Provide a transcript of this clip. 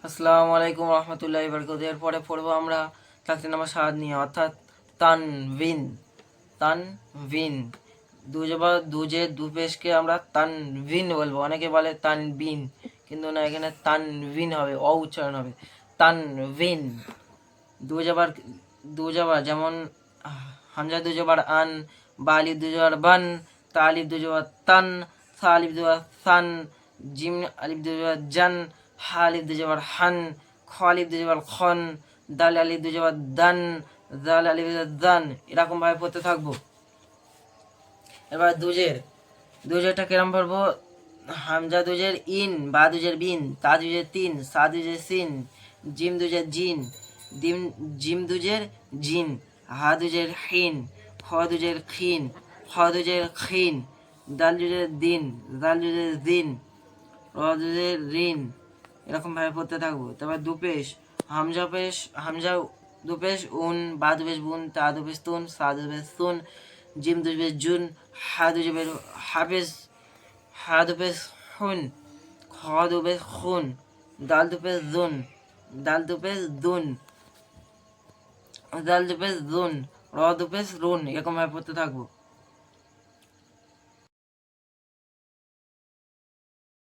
আসসালামু আলাইকুম রহমতুল্লাহি বারাকাতুহু। এরপরে পড়বো আমরা ক্লাসের নাম্বার 7 নিয়ে, অর্থাৎ তানভিন। তানভিন দুজে দুপেশকে আমরা তানভিন বলবো, অনেকে বলে তানবিন, কিন্তু না, এখানে তানভিন হবে, উচ্চারণ হবে তানভিন। দুজাবার দুজাবার যেমন হামজা দুজাবার আন, বা আলিফ দুজাবার বান, তা আলিফ দুজাবার তান, সা আলিফ দুজাবার সান, জিম আলিফ দুজাবার জান, হা আলিফ দুজাবার হান, খ আলিফ দুজাবার খন, দাল আলিফ দুজাবার দান, জাল আলিফ দুজাবার দান। এরকম ভাবে পড়তে থাকবো। এবার দুজেরটা কিরম পড়বো? হামজা দুজের ইন, বা দুজের বিন, তা দুজের তিন, সা দুজের সিন, জিম দুজের জিন, জিম দুজের জিন, হা দুজের হিন, খ দুজের খিন, খ দুজের খিন, দাল দুজের দিন, দাল দুজের দিন, র দুজের রিন। এরকম ভাবে পড়তে থাকবো। তারপর দুপেশ, হামজা দুপেশ উন, বা দুপেশ বুন, তা দুপেশ তুন, সা দুপেশ সুন, জিম দুপেশ জুন, হা দুপেশ হাফেজ, হা দুপেশ হুন, খ দুপেশ খুন, দাল দুপেশ দুন, দাল দুপেশ দুন, দাল দুপেশ দুন, র দুপেশ রুন। এরকম ভাবে পড়তে থাকবো।